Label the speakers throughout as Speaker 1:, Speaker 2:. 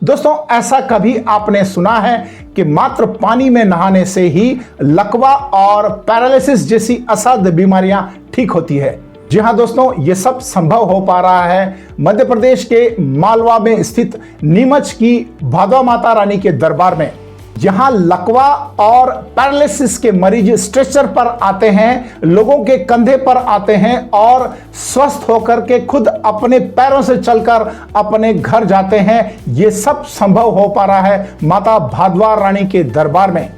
Speaker 1: दोस्तों, ऐसा कभी आपने सुना है कि मात्र पानी में नहाने से ही लकवा और पैरालिसिस जैसी असाध्य बीमारियां ठीक होती है? जी हां दोस्तों, ये सब संभव हो पा रहा है मध्य प्रदेश के मालवा में स्थित नीमच की भादवा माता रानी के दरबार में। जहां लकवा और पैरालिसिस के मरीज स्ट्रेचर पर आते हैं, लोगों के कंधे पर आते हैं और स्वस्थ होकर के खुद अपने पैरों से चलकर अपने घर जाते हैं। यह सब संभव हो पा रहा है माता भादवा रानी के दरबार में।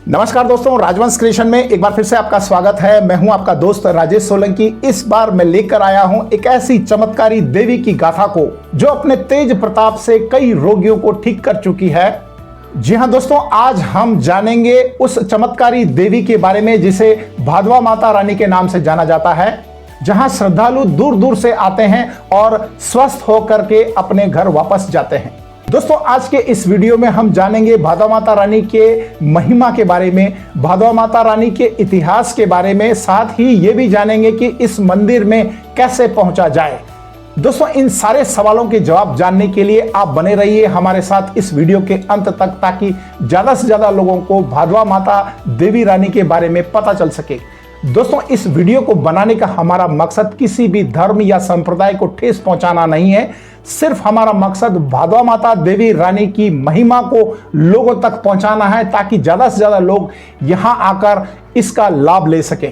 Speaker 1: नमस्कार दोस्तों, राजवंश क्रिएशन में एक बार फिर से आपका स्वागत है। मैं हूं आपका दोस्त राजेश सोलंकी। इस बार मैं लेकर आया हूं एक ऐसी चमत्कारी देवी की गाथा को जो अपने तेज प्रताप से कई रोगियों को ठीक कर चुकी है। जी हां दोस्तों, आज हम जानेंगे उस चमत्कारी देवी के बारे में जिसे भादवा माता रानी के नाम से जाना जाता है, जहां श्रद्धालु दूर दूर से आते हैं और स्वस्थ होकर के अपने घर वापस जाते हैं। दोस्तों, आज के इस वीडियो में हम जानेंगे भादवा माता रानी के महिमा के बारे में, भादवा माता रानी के इतिहास के बारे में, साथ ही ये भी जानेंगे कि इस मंदिर में कैसे पहुंचा जाए। दोस्तों, इन सारे सवालों के जवाब जानने के लिए आप बने रहिए हमारे साथ इस वीडियो के अंत तक, ताकि ज्यादा से ज्यादा लोगों को भादवा माता देवी रानी के बारे में पता चल सके। दोस्तों, इस वीडियो को बनाने का हमारा मकसद किसी भी धर्म या संप्रदाय को ठेस पहुंचाना नहीं है। सिर्फ हमारा मकसद भादवा माता देवी रानी की महिमा को लोगों तक पहुंचाना है, ताकि ज्यादा से ज्यादा लोग यहां आकर इसका लाभ ले सकें।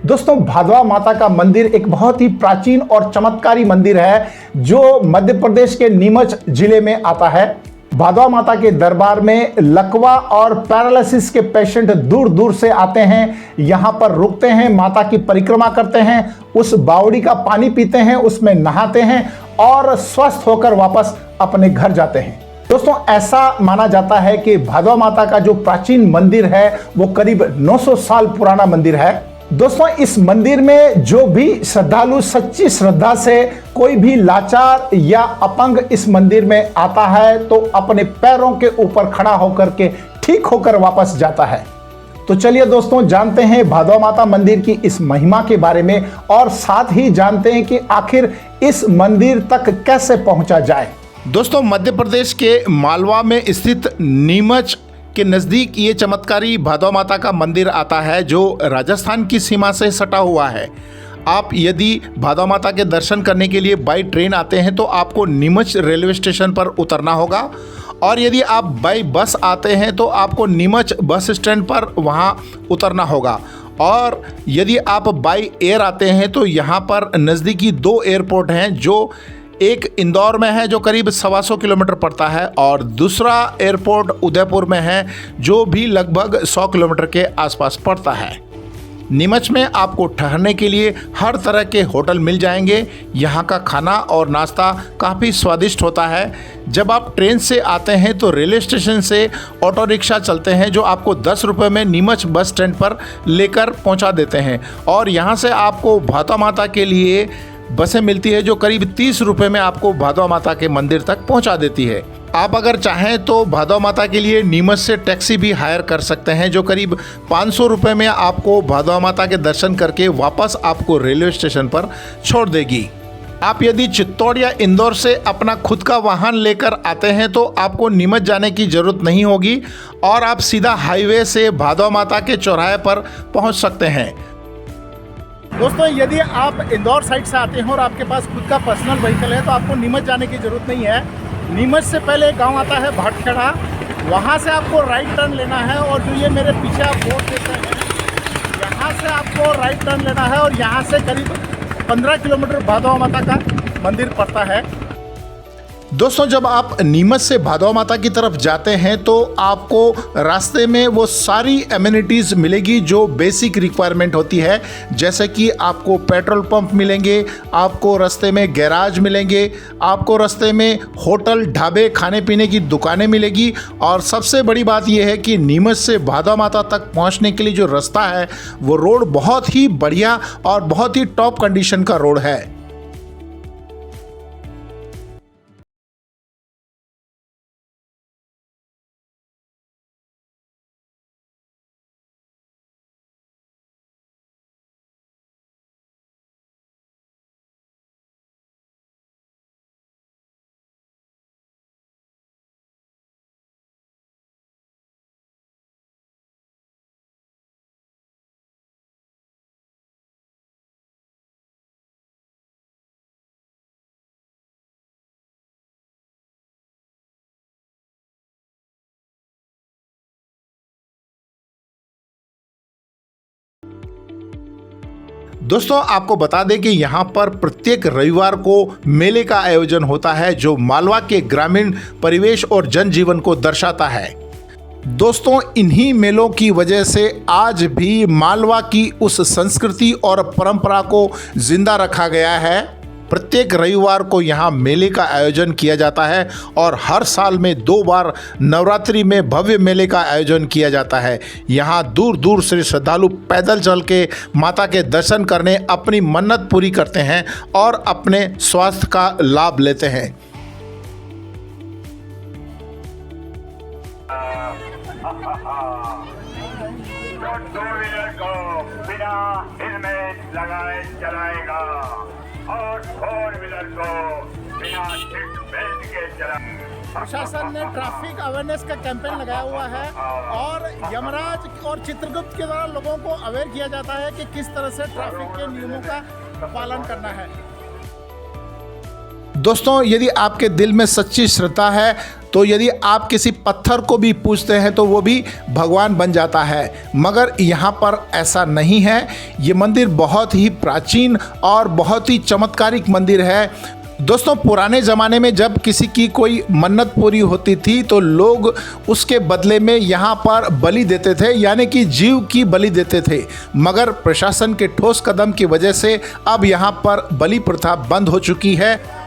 Speaker 1: दोस्तों, भादवा माता का मंदिर एक बहुत ही प्राचीन और चमत्कारी मंदिर है जो मध्य प्रदेश के नीमच जिले में आता है। भादवा माता के दरबार में लकवा और पैरालिसिस के पेशेंट दूर दूर से आते हैं, यहां पर रुकते हैं, माता की परिक्रमा करते हैं, उस बावड़ी का पानी पीते हैं, उसमें नहाते हैं और स्वस्थ होकर वापस अपने घर जाते हैं। दोस्तों, ऐसा माना जाता है कि भादवा माता का जो प्राचीन मंदिर है वो करीब 900 साल पुराना मंदिर है। दोस्तों, इस मंदिर में जो भी श्रद्धालु सच्ची श्रद्धा से कोई भी लाचार या अपंग इस मंदिर में आता है तो अपने पैरों के ऊपर खड़ा होकर के ठीक होकर वापस जाता है। तो चलिए दोस्तों, जानते हैं भादवा माता मंदिर की इस महिमा के बारे में और साथ ही जानते हैं कि आखिर इस मंदिर तक कैसे पहुंचा जाए।
Speaker 2: दोस्तों, मध्य प्रदेश के मालवा में स्थित नीमच के नज़दीक ये चमत्कारी भादवा माता का मंदिर आता है जो राजस्थान की सीमा से सटा हुआ है। आप यदि भादवा माता के दर्शन करने के लिए बाई ट्रेन आते हैं तो आपको नीमच रेलवे स्टेशन पर उतरना होगा, और यदि आप बाई बस आते हैं तो आपको नीमच बस स्टैंड पर वहाँ उतरना होगा। और यदि आप बाई एयर आते हैं तो यहाँ पर नज़दीकी 2 एयरपोर्ट हैं, जो एक इंदौर में है जो करीब 125 किलोमीटर पड़ता है, और दूसरा एयरपोर्ट उदयपुर में है जो भी लगभग 100 किलोमीटर के आसपास पड़ता है। नीमच में आपको ठहरने के लिए हर तरह के होटल मिल जाएंगे। यहाँ का खाना और नाश्ता काफ़ी स्वादिष्ट होता है। जब आप ट्रेन से आते हैं तो रेलवे स्टेशन से ऑटो रिक्शा चलते हैं जो आपको 10 रुपये में नीमच बस स्टैंड पर लेकर पहुँचा देते हैं, और यहाँ से आपको भादवा माता के लिए बसें मिलती है जो करीब 30 रुपये में आपको भादवा माता के मंदिर तक पहुंचा देती है। आप अगर चाहें तो भादवा माता के लिए नीमच से टैक्सी भी हायर कर सकते हैं जो करीब 500 रुपये में आपको भादवा माता के दर्शन करके वापस आपको रेलवे स्टेशन पर छोड़ देगी। आप यदि चित्तौड़ या इंदौर से अपना खुद का वाहन लेकर आते हैं तो आपको नीमच जाने की ज़रूरत नहीं होगी और आप सीधा हाईवे से भादवा माता के चौराहे पर पहुँच सकते हैं।
Speaker 1: दोस्तों, यदि आप इंदौर साइड से आते हैं और आपके पास खुद का पर्सनल व्हीकल है तो आपको नीमच जाने की ज़रूरत नहीं है। नीमच से पहले एक गांव आता है भाटखेड़ा, वहां से आपको राइट टर्न लेना है, और जो ये मेरे पीछे आप बोर्ड देख रहे हैं, यहाँ से आपको राइट टर्न लेना है, और यहाँ से करीब 15 किलोमीटर भादवा माता का मंदिर पड़ता है।
Speaker 2: दोस्तों, जब आप नीमच से भादवा माता की तरफ जाते हैं तो आपको रास्ते में वो सारी एमिनिटीज़ मिलेगी जो बेसिक रिक्वायरमेंट होती है, जैसे कि आपको पेट्रोल पंप मिलेंगे, आपको रास्ते में गैराज मिलेंगे, आपको रास्ते में होटल, ढाबे, खाने पीने की दुकानें मिलेगी, और सबसे बड़ी बात यह है कि नीमच से भादवा माता तक पहुंचने के लिए जो रास्ता है वो रोड बहुत ही बढ़िया और बहुत ही टॉप कंडीशन का रोड है। दोस्तों आपको बता दें कि यहाँ पर प्रत्येक रविवार को मेले का आयोजन होता है जो मालवा के ग्रामीण परिवेश और जनजीवन को दर्शाता है। दोस्तों इन्हीं मेलों की वजह से आज भी मालवा की उस संस्कृति और परंपरा को जिंदा रखा गया है। प्रत्येक रविवार को यहाँ मेले का आयोजन किया जाता है और हर साल में 2 बार नवरात्रि में भव्य मेले का आयोजन किया जाता है। यहाँ दूर दूर से श्रद्धालु पैदल चल के माता के दर्शन करने अपनी मन्नत पूरी करते हैं और अपने स्वास्थ्य का लाभ लेते हैं।
Speaker 3: टू व्हीलर को बिना हेलमेट लगाए चलाएगा और 4 व्हीलर को बिना सीट बेल्ट के चलाएगा।
Speaker 1: प्रशासन ने ट्रैफिक अवेयरनेस का कैंपेन लगाया हुआ है और यमराज और चित्रगुप्त के द्वारा लोगों को अवेयर किया जाता है कि किस तरह से ट्रैफिक के नियमों का पालन करना है।
Speaker 2: दोस्तों यदि आपके दिल में सच्ची श्रद्धा है तो यदि आप किसी पत्थर को भी पूजते हैं तो वो भी भगवान बन जाता है, मगर यहाँ पर ऐसा नहीं है। ये मंदिर बहुत ही प्राचीन और बहुत ही चमत्कारिक मंदिर है। दोस्तों पुराने ज़माने में जब किसी की कोई मन्नत पूरी होती थी तो लोग उसके बदले में यहाँ पर बलि देते थे, यानी कि जीव की बलि देते थे। मगर प्रशासन के ठोस कदम की वजह से अब यहाँ पर बलि प्रथा बंद हो चुकी है।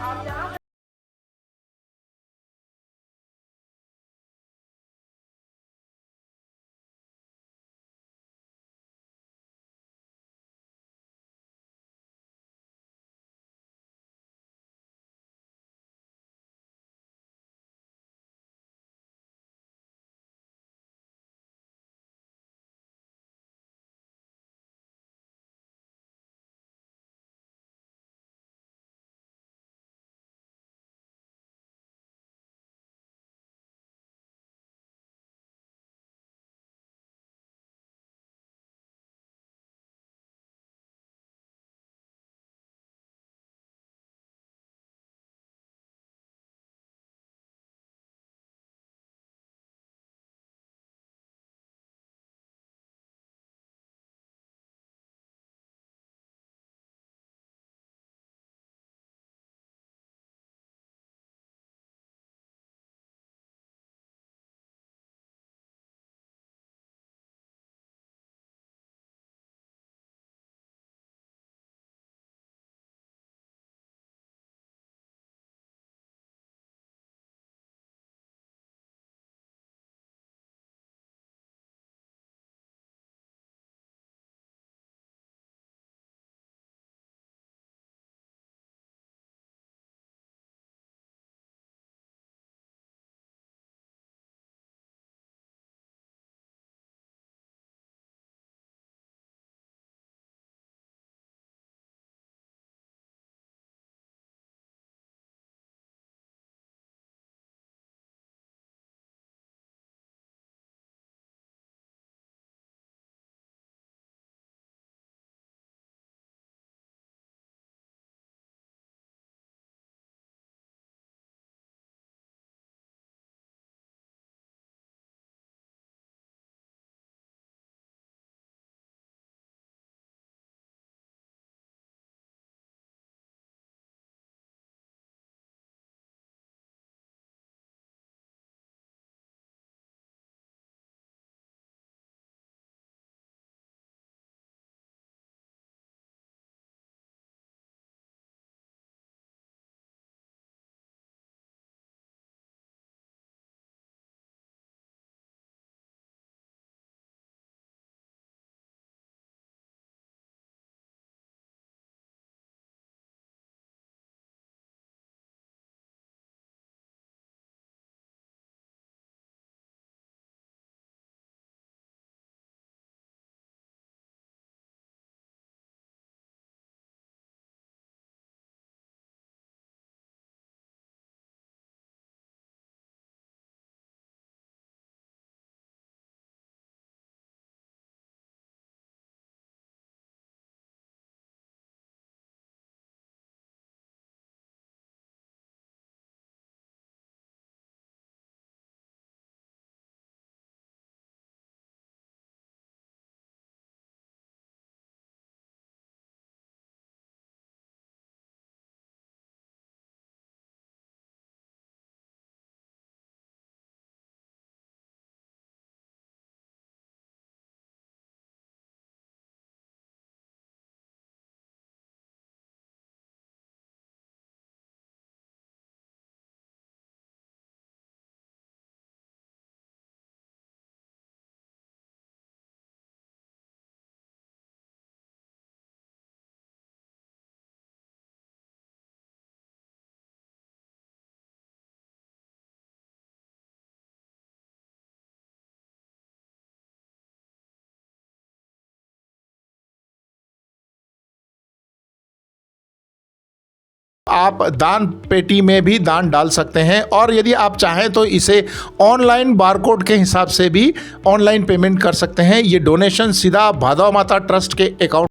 Speaker 2: आप दान पेटी में भी दान डाल सकते हैं, और यदि आप चाहें तो इसे ऑनलाइन बारकोड के हिसाब से भी ऑनलाइन पेमेंट कर सकते हैं। ये डोनेशन सीधा भादवा माता ट्रस्ट के अकाउंट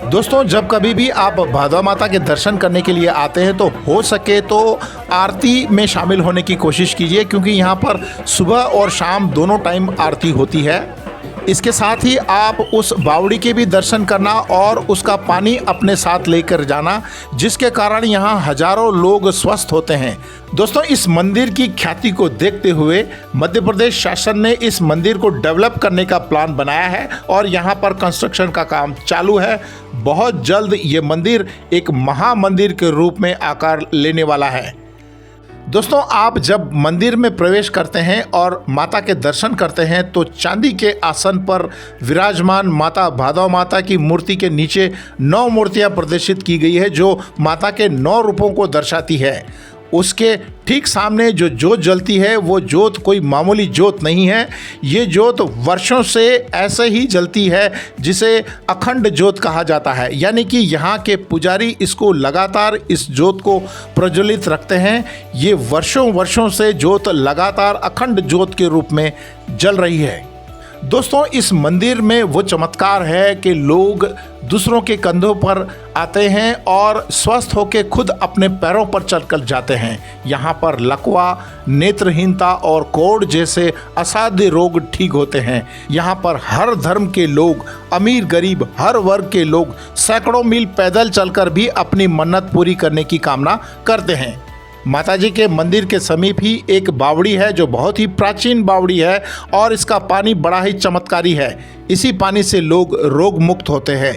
Speaker 2: दोस्तों, जब कभी भी आप भादवा माता के दर्शन करने के लिए आते हैं तो हो सके तो आरती में शामिल होने की कोशिश कीजिए, क्योंकि यहाँ पर सुबह और शाम दोनों टाइम आरती होती है। इसके साथ ही आप उस बावड़ी के भी दर्शन करना और उसका पानी अपने साथ लेकर जाना, जिसके कारण यहाँ हजारों लोग स्वस्थ होते हैं। दोस्तों, इस मंदिर की ख्याति को देखते हुए मध्य प्रदेश शासन ने इस मंदिर को डेवलप करने का प्लान बनाया है और यहाँ पर कंस्ट्रक्शन का काम चालू है। बहुत जल्द ये मंदिर एक महामंदिर के रूप में आकार लेने वाला है। दोस्तों, आप जब मंदिर में प्रवेश करते हैं और माता के दर्शन करते हैं तो चांदी के आसन पर विराजमान माता भादवा माता की मूर्ति के नीचे 9 मूर्तियां प्रदर्शित की गई है, जो माता के 9 रूपों को दर्शाती है। उसके ठीक सामने जो जोत जलती है वो जोत कोई मामूली जोत नहीं है। ये जोत वर्षों से ऐसे ही जलती है, जिसे अखंड जोत कहा जाता है। यानी कि यहाँ के पुजारी इसको लगातार इस जोत को प्रज्वलित रखते हैं। ये वर्षों वर्षों से जोत लगातार अखंड जोत के रूप में जल रही है। दोस्तों, इस मंदिर में वो चमत्कार है कि लोग दूसरों के कंधों पर आते हैं और स्वस्थ होकर खुद अपने पैरों पर चलकर जाते हैं। यहाँ पर लकवा, नेत्रहीनता और कोढ़ जैसे असाध्य रोग ठीक होते हैं। यहाँ पर हर धर्म के लोग, अमीर गरीब हर वर्ग के लोग सैकड़ों मील पैदल चलकर भी अपनी मन्नत पूरी करने की कामना करते हैं। माताजी के मंदिर के समीप ही एक बावड़ी है जो बहुत ही प्राचीन बावड़ी है और इसका पानी बड़ा ही चमत्कारी है। इसी पानी से लोग रोग मुक्त होते हैं।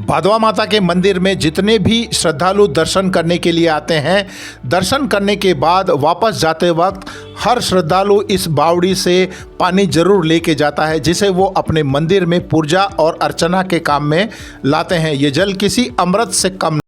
Speaker 2: भादवा माता के मंदिर में जितने भी श्रद्धालु दर्शन करने के लिए आते हैं, दर्शन करने के बाद वापस जाते वक्त हर श्रद्धालु इस बावड़ी से पानी जरूर लेके जाता है, जिसे वो अपने मंदिर में पूजा और अर्चना के काम में लाते हैं। ये जल किसी अमृत से कम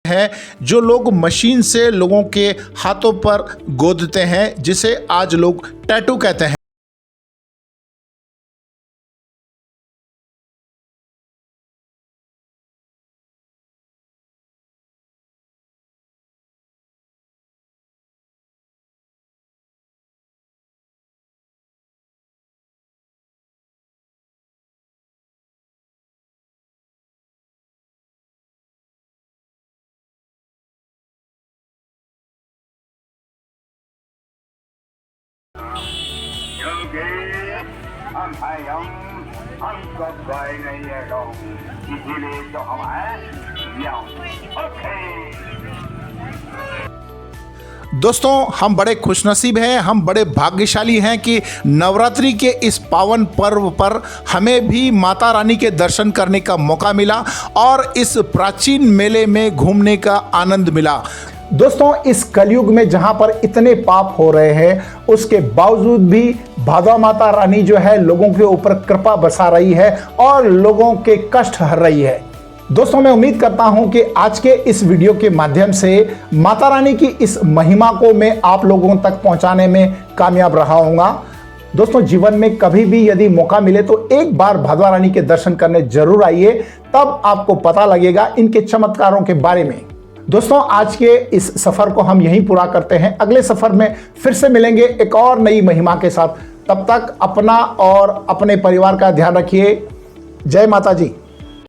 Speaker 2: है जो लोग मशीन से लोगों के हाथों पर गोदते हैं, जिसे आज लोग टैटू कहते हैं।
Speaker 3: क्योंकि हम हमको कोई नहीं है लोग, इसीलिए तो हम हैं। ओके
Speaker 2: दोस्तों, हम बड़े खुशनसीब हैं, हम बड़े भाग्यशाली हैं कि नवरात्रि के इस पावन पर्व पर हमें भी माता रानी के दर्शन करने का मौका मिला और इस प्राचीन मेले में घूमने का आनंद मिला।
Speaker 1: दोस्तों, इस कलयुग में जहां पर इतने पाप हो रहे हैं, उसके बावजूद भी भादवा माता रानी जो है लोगों के ऊपर कृपा बरसा रही है और लोगों के कष्ट हर रही है। दोस्तों, मैं उम्मीद करता हूं कि आज के इस वीडियो के माध्यम से माता रानी की इस महिमा को मैं आप लोगों तक पहुंचाने में कामयाब रहा हूंगा। दोस्तों, जीवन में कभी भी यदि मौका मिले तो एक बार भादवा रानी के दर्शन करने जरूर आइए, तब आपको पता लगेगा इनके चमत्कारों के बारे में। दोस्तों, आज के इस सफर को हम यहीं पूरा करते हैं। अगले सफर में फिर से मिलेंगे एक और नई महिमा के साथ। तब तक अपना और अपने परिवार का ध्यान रखिए। जय माता जी।